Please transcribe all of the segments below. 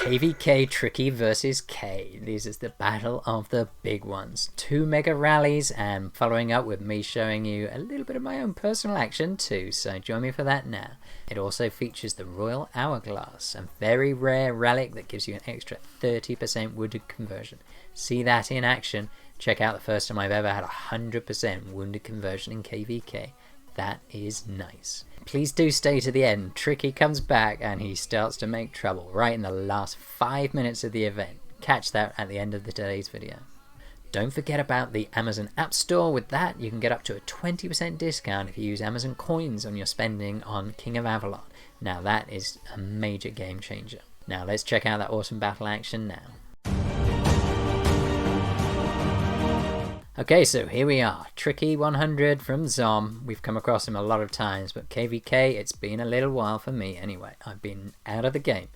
KvK Tricky versus K. This is the battle of the big ones. 2 mega rallies, and following up with me showing you a little bit of my own personal action too, so join me for that now. It also features the Royal Hourglass, a very rare relic that gives you an extra 30% wounded conversion. See that in action. Check out the first time I've ever had 100% wounded conversion in KvK. That is nice. Please do stay to the end. Tricky comes back and he starts to make trouble right in the last 5 minutes of the event. Catch that at the end of today's video. Don't forget about the Amazon App Store. With that, you can get up to a 20% discount if you use Amazon coins on your spending on King of Avalon. Now that is a major game changer. Now let's check out that awesome battle action now. Okay, so here we are. Tricky 100 from Zom. We've come across him a lot of times, but KvK, it's been a little while for me anyway. I've been out of the game.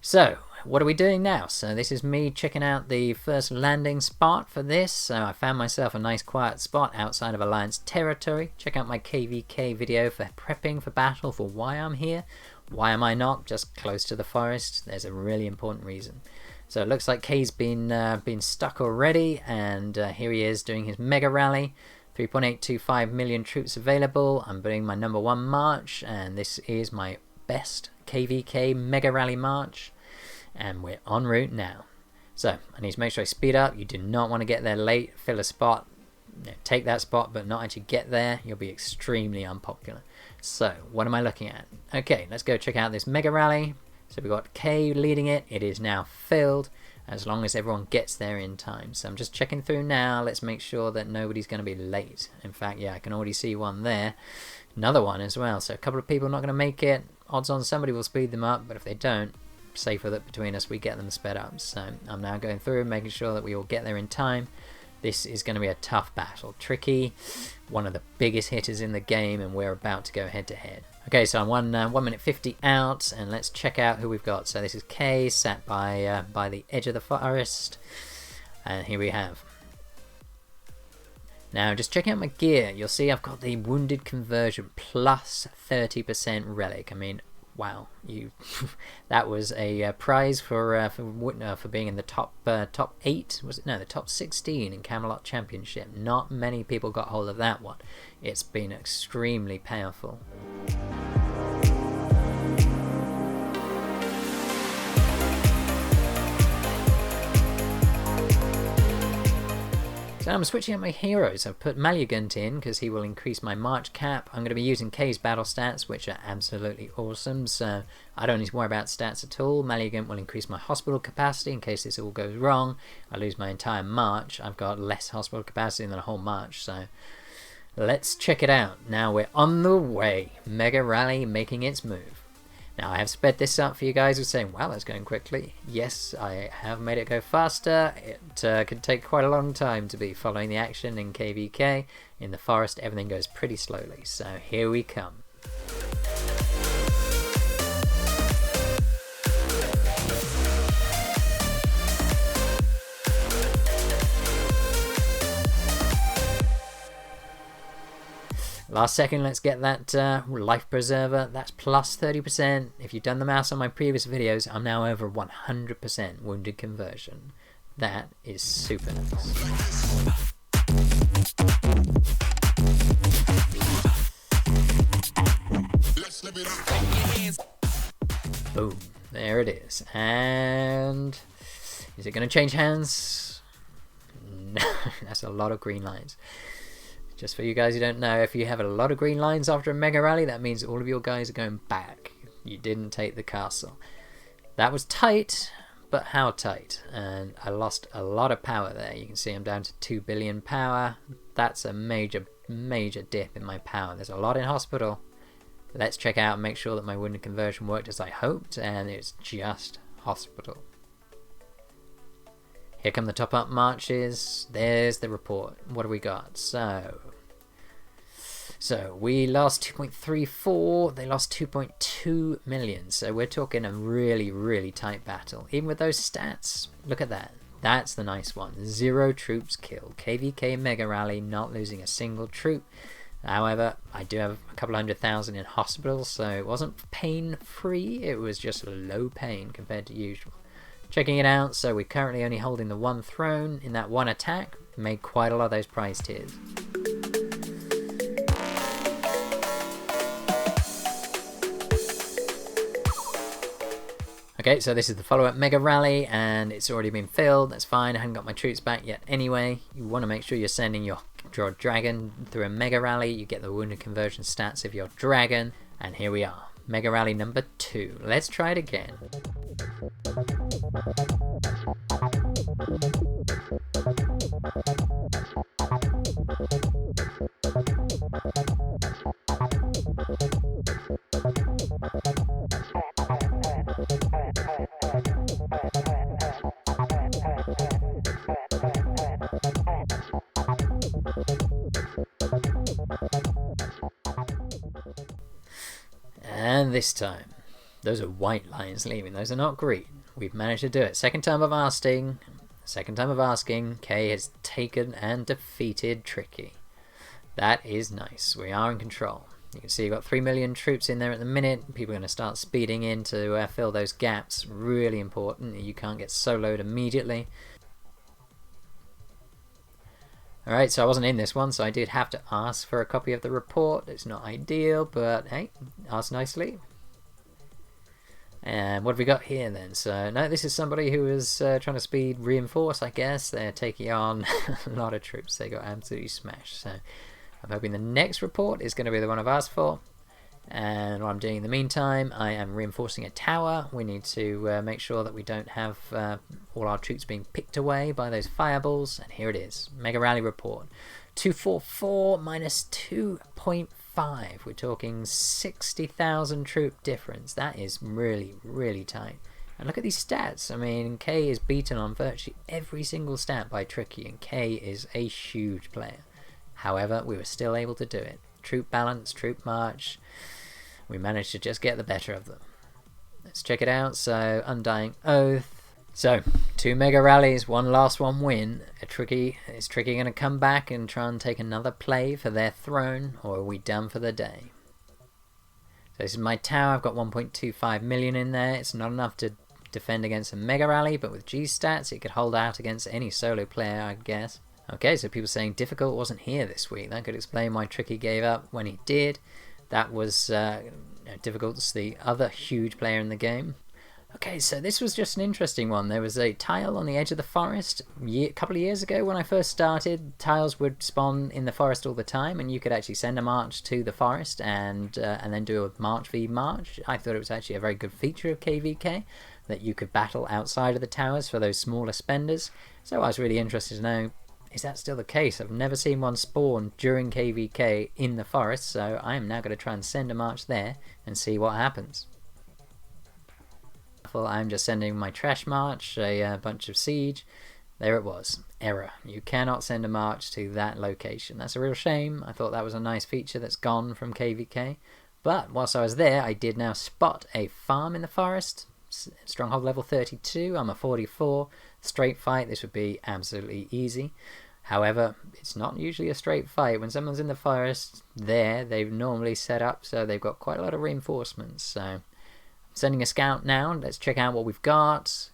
So, what are we doing now? So this is me checking out the first landing spot for this. So I found myself a nice quiet spot outside of Alliance territory. Check out my KvK video for prepping for battle, for why I'm here. Why am I not just close to the forest? There's a really important reason. So it looks like K's been stuck already, and here he is doing his mega rally. 3.825 million troops available. I'm doing my #1 march, and this is my best KvK mega rally march, and we're en route now. So I need to make sure I speed up. You do not want to get there late, fill a spot, take that spot, but not actually get there. You'll be extremely unpopular. So what am I looking at? Okay, let's go check out this mega rally. So we've got K leading it. It is now filled as long as everyone gets there in time. So I'm just checking through now. Let's make sure that nobody's going to be late. In fact, yeah, I can already see one there. Another one as well. So a couple of people not going to make it. Odds on somebody will speed them up, but if they don't, safer that between us we get them sped up. So I'm now going through, making sure that we all get there in time. This is going to be a tough battle. Tricky, one of the biggest hitters in the game, and we're about to go head to head. Okay, so I'm 1 minute 50 out, and let's check out who we've got. So this is K, sat by the edge of the forest, and here we have. Now, just checking out my gear, you'll see I've got the wounded conversion plus 30% relic. I mean, wow, that was a prize for being in the top 8. Was it? No, the top 16 in Camelot Championship. Not many people got hold of that one. It's been extremely powerful. So I'm switching up my heroes. I've put Maligant in because he will increase my march cap. I'm going to be using K's battle stats, which are absolutely awesome, so I don't need to worry about stats at all. Maligant will increase my hospital capacity in case this all goes wrong. I lose my entire march. I've got less hospital capacity than a whole march, so let's check it out. Now we're on the way. Mega Rally making its move. Now I have sped this up for you guys who are saying, wow, that's going quickly. Yes, I have made it go faster. It can take quite a long time to be following the action in KvK. In the forest, everything goes pretty slowly. So here we come. Last second, let's get that life preserver. That's plus 30%. If you've done the maths on my previous videos, I'm now over 100% wounded conversion. That is super nice. Boom. There it is. And is it going to change hands? No, that's a lot of green lines. Just for you guys who don't know, if you have a lot of green lines after a mega rally, that means all of your guys are going back. You didn't take the castle. That was tight, but how tight? And I lost a lot of power there. You can see I'm down to 2 billion power. That's a major dip in my power. There's a lot in hospital. Let's check out and make sure that my wounded conversion worked as I hoped, and it's just hospital. Here come the top up marches. There's the report. What do we got? So we lost 2.34. They lost 2.2 million. So we're talking a really tight battle. Even with those stats, look at that. That's the nice one. 0 troops killed. KvK Mega Rally, not losing a single troop. However, I do have a couple 100,000 in hospital, so it wasn't pain free. It was just low pain compared to usual. Checking it out, so we're currently only holding the one throne in that one attack. Made quite a lot of those prize tiers. Okay, so this is the follow-up Mega Rally, and it's already been filled. That's fine, I haven't got my troops back yet anyway. You want to make sure you're sending your dragon through a Mega Rally. You get the wounded conversion stats of your dragon, and here we are. Mega Rally number 2. Let's try it again. And this time, those are white lines leaving, those are not green. We've managed to do it. Second time of asking, K has taken and defeated Tricky. That is nice, we are in control. You can see you've got 3 million troops in there at the minute. People are going to start speeding in to fill those gaps. Really important, you can't get soloed immediately. Alright, so I wasn't in this one, so I did have to ask for a copy of the report. It's not ideal, but hey, ask nicely. And what have we got here then? So, no, this is somebody who is trying to speed reinforce, I guess. They're taking on a lot of troops. They got absolutely smashed. So, I'm hoping the next report is going to be the one I've asked for. And what I'm doing in the meantime, I am reinforcing a tower. We need to make sure that we don't have all our troops being picked away by those fireballs. And here it is, Mega Rally report. 244 minus 2.5. We're talking 60,000 troop difference. That is really, really tight. And look at these stats. I mean, K is beaten on virtually every single stat by Tricky, and K is a huge player. However, we were still able to do it. Troop balance, troop march. We managed to just get the better of them. Let's check it out. So, Undying Oath. So, 2 Mega Rallies, one last one win. Is Tricky going to come back and try and take another play for their throne, or are we done for the day? So this is my tower. I've got 1.25 million in there. It's not enough to defend against a Mega Rally, but with G stats it could hold out against any solo player, I guess. Okay, so people saying difficult wasn't here this week. That could explain why Tricky gave up when he did. That was difficult, the other huge player in the game. Okay, so this was just an interesting one. There was a tile on the edge of the forest. A couple of years ago when I first started, tiles would spawn in the forest all the time, and you could actually send a march to the forest and then do a march v march. I thought it was actually a very good feature of KvK, that you could battle outside of the towers for those smaller spenders. So I was really interested to know, is that still the case? I've never seen one spawn during KvK in the forest, so I am now going to try and send a march there and see what happens. I'm just sending my trash march, a bunch of siege. There it was. Error. You cannot send a march to that location. That's a real shame. I thought that was a nice feature that's gone from KvK. But whilst I was there, I did now spot a farm in the forest. Stronghold level 32. I'm a 44. Straight fight. This would be absolutely easy. However, it's not usually a straight fight. When someone's in the forest there, they've normally set up, so they've got quite a lot of reinforcements. So sending a scout now. Let's check out what we've got.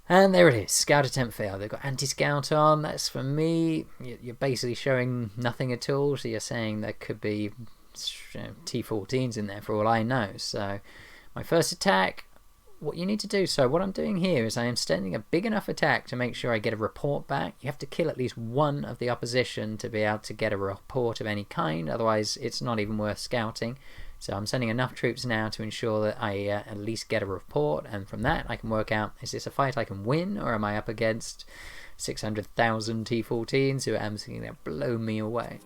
And there it is. Scout attempt failed. They've got anti-scout on. That's for me. You're basically showing nothing at all. So you're saying there could be T14s in there for all I know. So my first attack, what you need to do, so what I'm doing here is I am sending a big enough attack to make sure I get a report back. You have to kill at least one of the opposition to be able to get a report of any kind. Otherwise, it's not even worth scouting. So I'm sending enough troops now to ensure that I at least get a report, and from that I can work out, is this a fight I can win, or am I up against 600,000 T14s who are absolutely going to blow me away?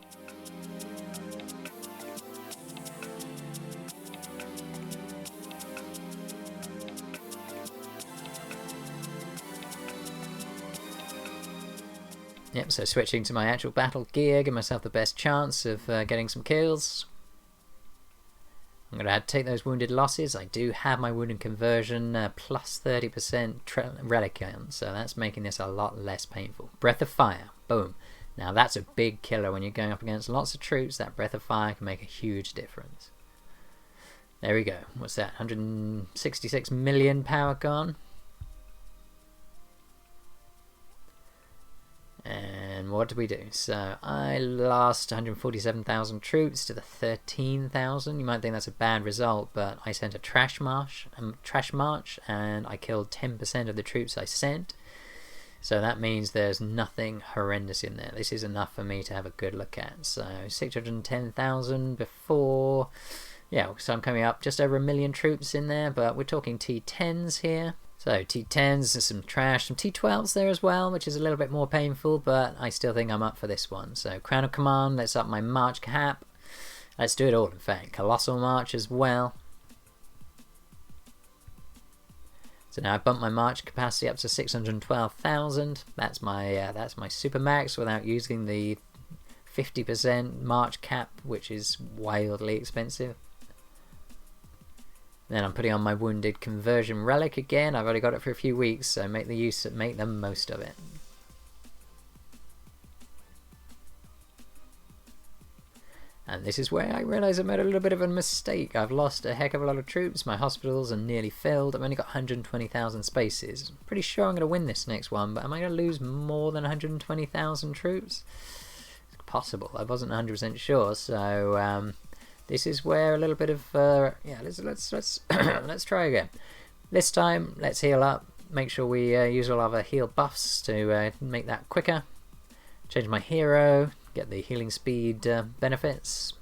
Yep, so switching to my actual battle gear, give myself the best chance of getting some kills. I'm going to take those wounded losses. I do have my wounded conversion plus 30% relic on, so that's making this a lot less painful. Breath of Fire, boom. Now that's a big killer when you're going up against lots of troops. That Breath of Fire can make a huge difference. There we go. What's that? 166 million power gone. then what did we do? So I lost 147,000 troops to the 13,000. You might think that's a bad result, but I sent a trash march, and I killed 10% of the troops I sent. So that means there's nothing horrendous in there. This is enough for me to have a good look at. So 610,000 before. Yeah, so I'm coming up just over 1 million troops in there, but we're talking T10s here. So T10s, there's some trash, some T12s there as well, which is a little bit more painful, but I still think I'm up for this one. So Crown of Command, let's up my march cap. Let's do it all, in fact. Colossal March as well. So now I bumped my march capacity up to 612,000. That's my super max without using the 50% march cap, which is wildly expensive. Then I'm putting on my wounded conversion relic again. I've already got it for a few weeks, so make the most of it. And this is where I realise I made a little bit of a mistake. I've lost a heck of a lot of troops. My hospitals are nearly filled. I've only got 120,000 spaces. I'm pretty sure I'm going to win this next one, but am I going to lose more than 120,000 troops? It's possible. I wasn't 100% sure, so this is where a little bit of yeah. Let's try again. This time, let's heal up. Make sure we use all of our heal buffs to make that quicker. Change my hero. Get the healing speed benefits.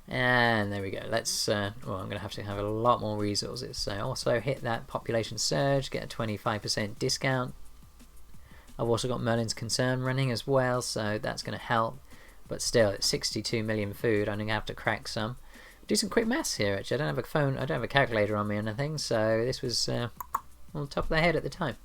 And there we go. Let's. Well, I'm going to have a lot more resources. So also hit that population surge. Get a 25% discount. I've also got Merlin's Concern running as well, so that's going to help. But still, it's 62 million food. I'm going to have to crack some. Do some quick maths here, actually. I don't have a phone. I don't have a calculator on me or anything, so this was on the top of the head at the time.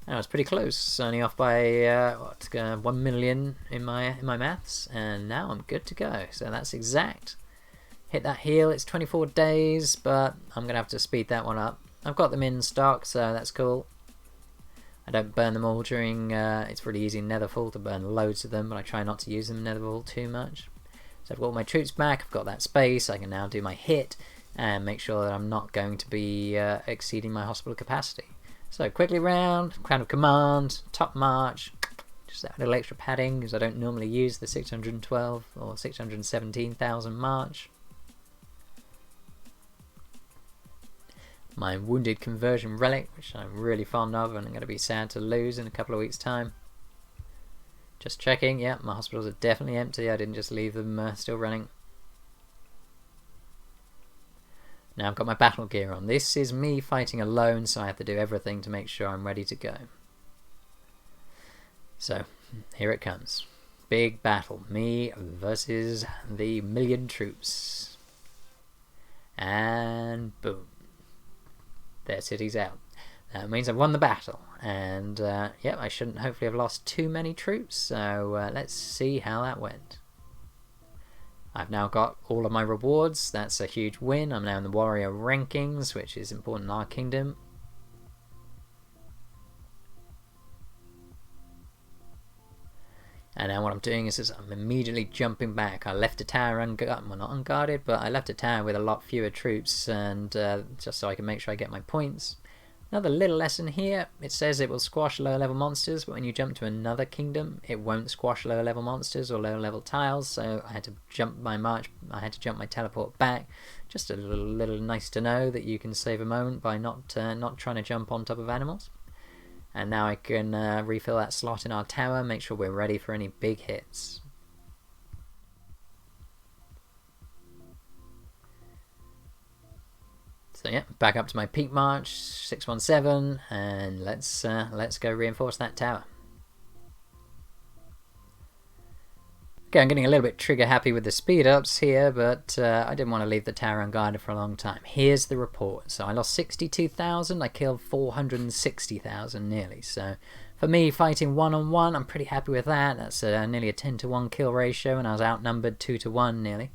I was pretty close, only off by 1 million in my maths, and now I'm good to go. So that's exact. Hit that heal. It's 24 days, but I'm going to have to speed that one up. I've got them in stock, so that's cool. I don't burn them all during, it's really easy in Netherfall to burn loads of them, but I try not to use them in Netherfall too much. So I've got all my troops back, I've got that space, I can now do my hit and make sure that I'm not going to be exceeding my hospital capacity. So quickly round, Crown of Command, top march, just that little extra padding because I don't normally use the 612 or 617,000 march. My wounded conversion relic, which I'm really fond of and I'm going to be sad to lose in a couple of weeks' time. Just checking, yeah, my hospitals are definitely empty. I didn't just leave them still running. Now I've got my battle gear on. This is me fighting alone, so I have to do everything to make sure I'm ready to go. So, here it comes. Big battle. Me versus the 1 million troops. And boom. Their city's out. That means I've won the battle, and yeah, I shouldn't hopefully have lost too many troops, so let's see how that went. I've now got all of my rewards. That's a huge win. I'm now in the warrior rankings, which is important in our kingdom. And now what I'm doing is I'm immediately jumping back. I left a tower unguarded, well, not unguarded, but I left a tower with a lot fewer troops, and just so I can make sure I get my points. Another little lesson here, it says it will squash lower level monsters, but when you jump to another kingdom, it won't squash lower level monsters or lower level tiles, so I had to jump my march, I had to jump my teleport back. Just a little nice to know that you can save a moment by not trying to jump on top of animals. And now I can refill that slot in our tower, make sure we're ready for any big hits. So yeah, back up to my peak march, 617, and let's go reinforce that tower. Okay, I'm getting a little bit trigger happy with the speed ups here, but I didn't want to leave the tower unguarded for a long time. Here's the report. So I lost 62,000, I killed 460,000 nearly. So for me, fighting one-on-one, I'm pretty happy with that. That's nearly a 10-to-1 kill ratio, and I was outnumbered 2-to-1 nearly.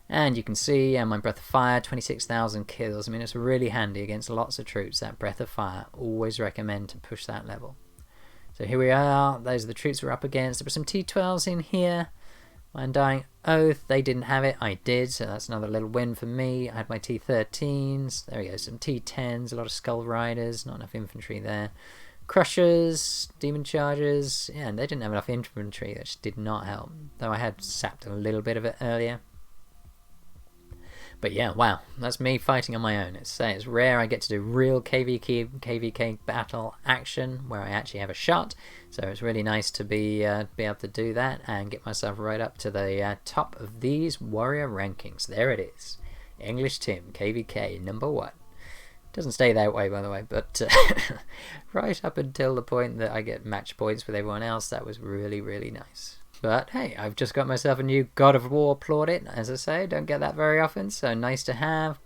And you can see my Breath of Fire, 26,000 kills. I mean, it's really handy against lots of troops, that Breath of Fire. Always recommend to push that level. So here we are, those are the troops we're up against. There were some T12s in here. Undying Oath, they didn't have it, I did, so that's another little win for me. I had my T13s, there we go, some T10s, a lot of Skull Riders, not enough infantry there. Crushers, Demon Chargers, yeah, and they didn't have enough infantry, that just did not help, though I had sapped a little bit of it earlier. But yeah, wow, that's me fighting on my own. It's rare I get to do real KvK battle action where I actually have a shot, so it's really nice to be able to do that and get myself right up to the top of these warrior rankings. There it is, EnglishTim KvK #1. Doesn't stay that way, by the way, but right up until the point that I get match points with everyone else, that was really, really nice. But hey, I've just got myself a new God of War plaudit, as I say, don't get that very often, so nice to have.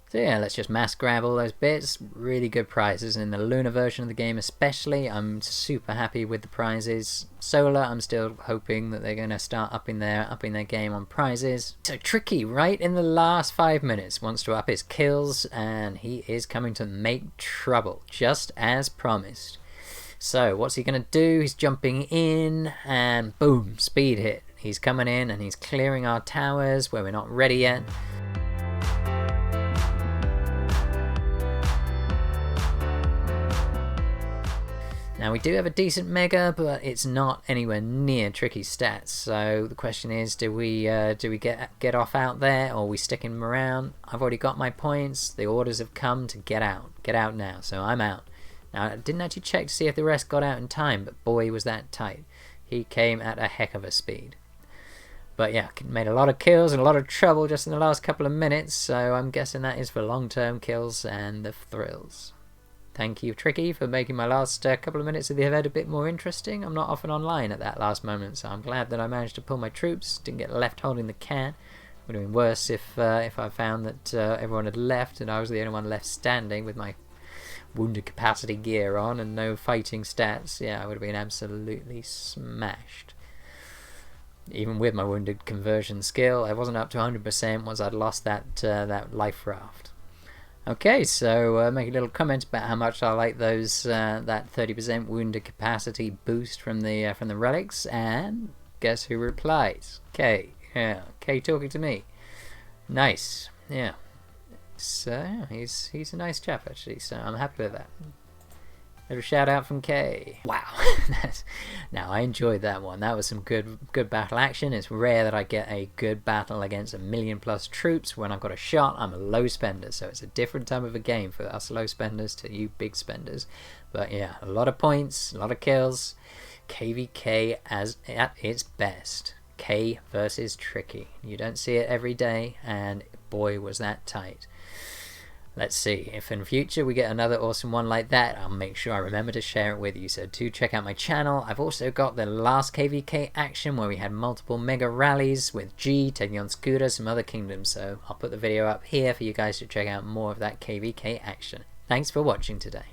So yeah, let's just mass grab all those bits. Really good prizes in the Lunar version of the game especially. I'm super happy with the prizes. Solar, I'm still hoping that they're going to start upping their game on prizes. So Tricky, right in the last 5 minutes, wants to up his kills, and he is coming to make trouble, just as promised. So what's he going to do? He's jumping in and boom, speed hit. He's coming in and he's clearing our towers where we're not ready yet. Now we do have a decent mega, but it's not anywhere near Tricky's stats. So the question is, do we get off out there, or are we sticking him around? I've already got my points. The orders have come to get out. Get out now. So I'm out. Now, I didn't actually check to see if the rest got out in time, but boy, was that tight. He came at a heck of a speed. But yeah, made a lot of kills and a lot of trouble just in the last couple of minutes, so I'm guessing that is for long-term kills and the thrills. Thank you, Tricky, for making my last couple of minutes of the event a bit more interesting. I'm not often online at that last moment, so I'm glad that I managed to pull my troops, didn't get left holding the can. Would have been worse if I found that everyone had left and I was the only one left standing with my wounded capacity gear on and no fighting stats. Yeah, I would have been absolutely smashed. Even with my wounded conversion skill, I wasn't up to 100% once I'd lost that life raft. Okay, so make a little comment about how much I like those that 30% wounded capacity boost from the relics, and guess who replies? K. Yeah, K talking to me. Nice. Yeah. So he's a nice chap actually, so I'm happy with that. Little shout out from K. Wow. Now I enjoyed that one. That was some good battle action. It's rare that I get a good battle against 1 million plus troops. When I've got a shot, I'm a low spender, so it's a different type of a game for us low spenders to you big spenders. But yeah, a lot of points, a lot of kills. KvK at its best. K versus Tricky. You don't see it every day, and boy was that tight. Let's see, if in future we get another awesome one like that, I'll make sure I remember to share it with you, so do check out my channel. I've also got the last KvK action where we had multiple mega rallies with G taking on Scooter, some other kingdoms, so I'll put the video up here for you guys to check out more of that KvK action. Thanks for watching today.